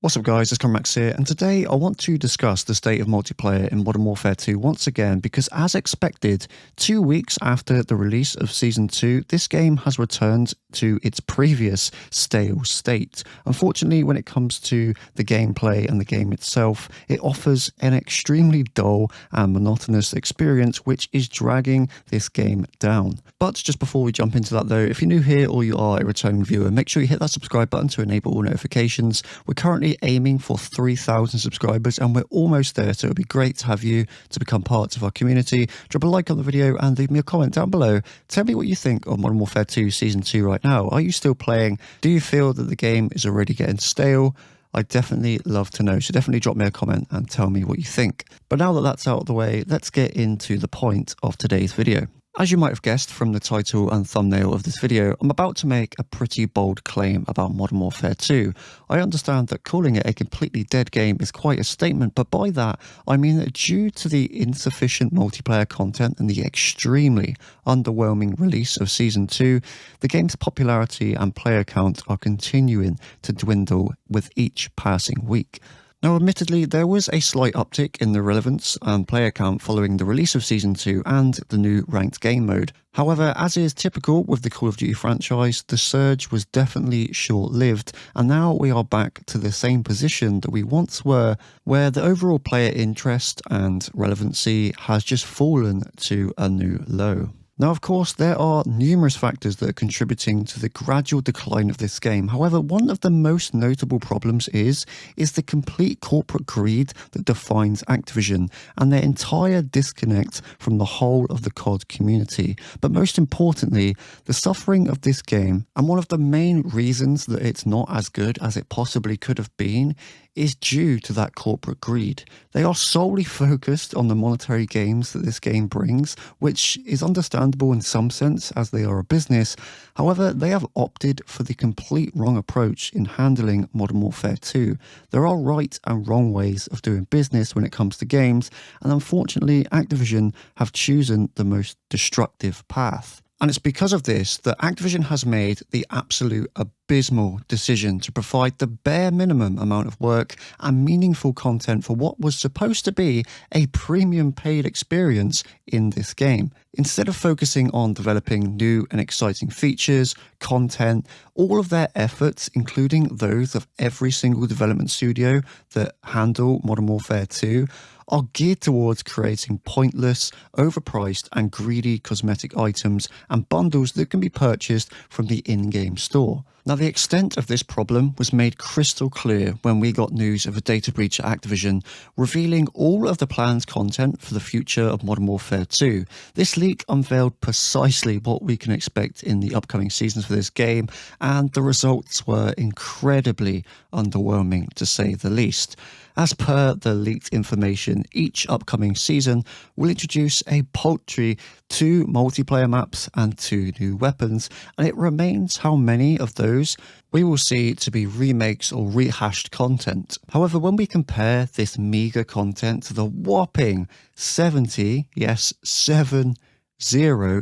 What's up guys, it's Conrax here, and today I want to discuss the state of multiplayer in Modern Warfare 2 once again because as expected, 2 weeks after the release of Season 2, this game has returned to its previous stale state. Unfortunately, when it comes to the gameplay and the game itself, it offers an extremely dull and monotonous experience which is dragging this game down. But just before we jump into that though, if you're new here or you are a returning viewer, make sure you hit that subscribe button to enable all notifications. We're currently aiming for 3,000 subscribers and we're almost there, so it would be great to have you to become part of our community. Drop a like on the video and leave me a comment down below. Tell me what you think of Modern Warfare 2 Season 2 right now. Are you still playing? Do you feel that the game is already getting stale? I'd definitely love to know, so definitely drop me a comment and tell me what you think. But now that that's out of the way, let's get into the point of today's video. As you might have guessed from the title and thumbnail of this video, I'm about to make a pretty bold claim about Modern Warfare 2. I understand that calling it a completely dead game is quite a statement, but by that I mean that due to the insufficient multiplayer content and the extremely underwhelming release of Season 2, the game's popularity and player count are continuing to dwindle with each passing week. Now, admittedly, there was a slight uptick in the relevance and player count following the release of Season 2 and the new ranked game mode. However, as is typical with the Call of Duty franchise, the surge was definitely short-lived, and now we are back to the same position that we once were, where the overall player interest and relevancy has just fallen to a new low. Now, of course, there are numerous factors that are contributing to the gradual decline of this game. However, one of the most notable problems is the complete corporate greed that defines Activision and their entire disconnect from the whole of the COD community. But most importantly, the suffering of this game, and one of the main reasons that it's not as good as it possibly could have been, is due to that corporate greed. They are solely focused on the monetary gains that this game brings, which is understandable in some sense as they are a business. However, they have opted for the complete wrong approach in handling Modern Warfare 2. There are right and wrong ways of doing business when it comes to games, and unfortunately Activision have chosen the most destructive path. And it's because of this that Activision has made the absolute abysmal decision to provide the bare minimum amount of work and meaningful content for what was supposed to be a premium paid experience in this game. Instead of focusing on developing new and exciting features, content, all of their efforts, including those of every single development studio that handle Modern Warfare 2, are geared towards creating pointless, overpriced and greedy cosmetic items and bundles that can be purchased from the in-game store. Now, the extent of this problem was made crystal clear when we got news of a data breach at Activision, revealing all of the planned content for the future of Modern Warfare 2. This leak unveiled precisely what we can expect in the upcoming seasons for this game, and the results were incredibly underwhelming to say the least. As per the leaked information, each upcoming season will introduce a paltry 2 multiplayer maps and 2 new weapons, and it remains how many of those we will see to be remakes or rehashed content. However, when we compare this meager content to the whopping 70, yes, 70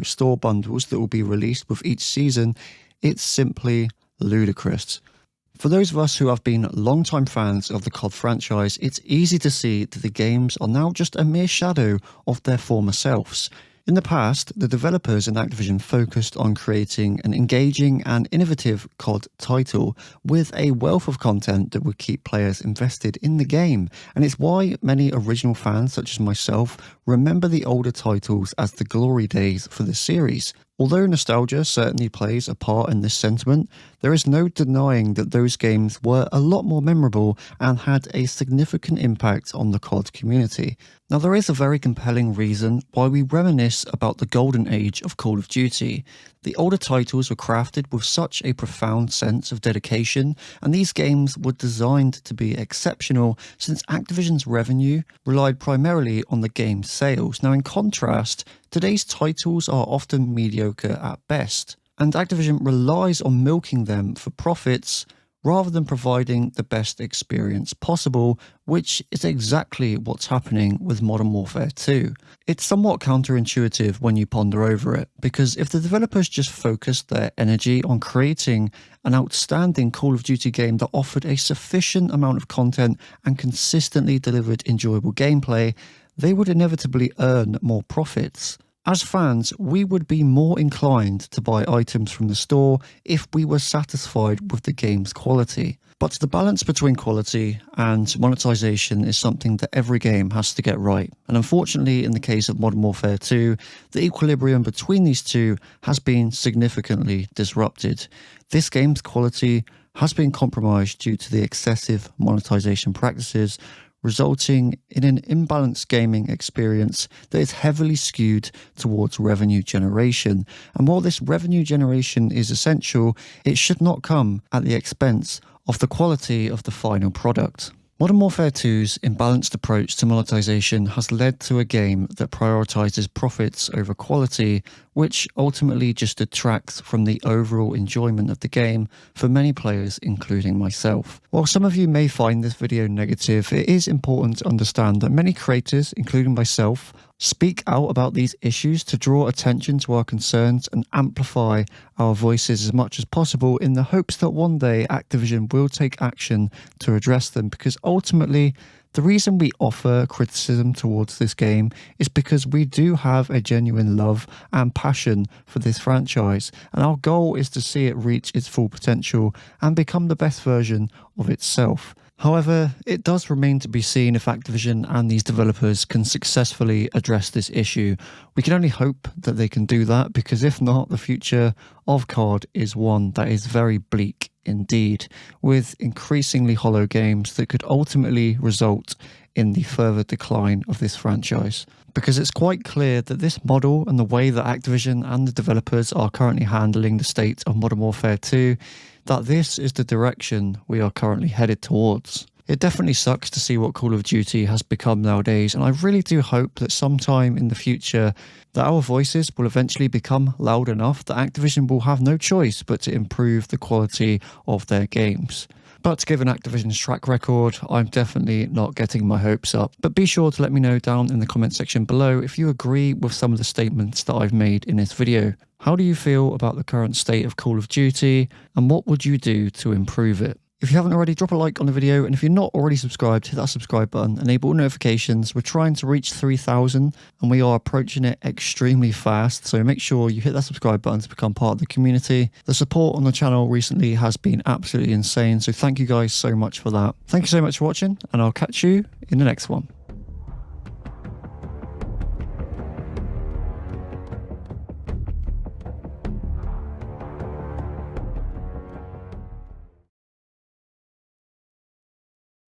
store bundles that will be released with each season, it's simply ludicrous. For those of us who have been long-time fans of the COD franchise, it's easy to see that the games are now just a mere shadow of their former selves. In the past, the developers in Activision focused on creating an engaging and innovative COD title with a wealth of content that would keep players invested in the game, and it's why many original fans such as myself remember the older titles as the glory days for the series. Although nostalgia certainly plays a part in this sentiment, there is no denying that those games were a lot more memorable and had a significant impact on the COD community. Now, there is a very compelling reason why we reminisce about the golden age of Call of Duty. The older titles were crafted with such a profound sense of dedication, and these games were designed to be exceptional since Activision's revenue relied primarily on the game's sales. Now, in contrast, today's titles are often mediocre at best, and Activision relies on milking them for profits rather than providing the best experience possible, which is exactly what's happening with Modern Warfare 2. It's somewhat counterintuitive when you ponder over it, because if the developers just focused their energy on creating an outstanding Call of Duty game that offered a sufficient amount of content and consistently delivered enjoyable gameplay, they would inevitably earn more profits. As fans, we would be more inclined to buy items from the store if we were satisfied with the game's quality. But the balance between quality and monetization is something that every game has to get right. And unfortunately, in the case of Modern Warfare 2, the equilibrium between these two has been significantly disrupted. This game's quality has been compromised due to the excessive monetization practices, resulting in an imbalanced gaming experience that is heavily skewed towards revenue generation. And while this revenue generation is essential, it should not come at the expense of the quality of the final product. Modern Warfare 2's imbalanced approach to monetization has led to a game that prioritizes profits over quality, which ultimately just detracts from the overall enjoyment of the game for many players, including myself. While some of you may find this video negative, it is important to understand that many creators, including myself, speak out about these issues to draw attention to our concerns and amplify our voices as much as possible in the hopes that one day Activision will take action to address them, because ultimately the reason we offer criticism towards this game is because we do have a genuine love and passion for this franchise, and our goal is to see it reach its full potential and become the best version of itself. However, it does remain to be seen if Activision and these developers can successfully address this issue. We can only hope that they can do that, because if not, the future of COD is one that is very bleak indeed, with increasingly hollow games that could ultimately result in the further decline of this franchise. Because it's quite clear that this model and the way that Activision and the developers are currently handling the state of Modern Warfare 2, that this is the direction we are currently headed towards. It definitely sucks to see what Call of Duty has become nowadays, and I really do hope that sometime in the future that our voices will eventually become loud enough that Activision will have no choice but to improve the quality of their games. But given Activision's track record, I'm definitely not getting my hopes up. But be sure to let me know down in the comment section below if you agree with some of the statements that I've made in this video. How do you feel about the current state of Call of Duty, and what would you do to improve it? If you haven't already, drop a like on the video, and if you're not already subscribed, hit that subscribe button, enable notifications. We're trying to reach 3,000 and we are approaching it extremely fast, so make sure you hit that subscribe button to become part of the community. The support on the channel recently has been absolutely insane, so thank you guys so much for that. Thank you so much for watching, and I'll catch you in the next one.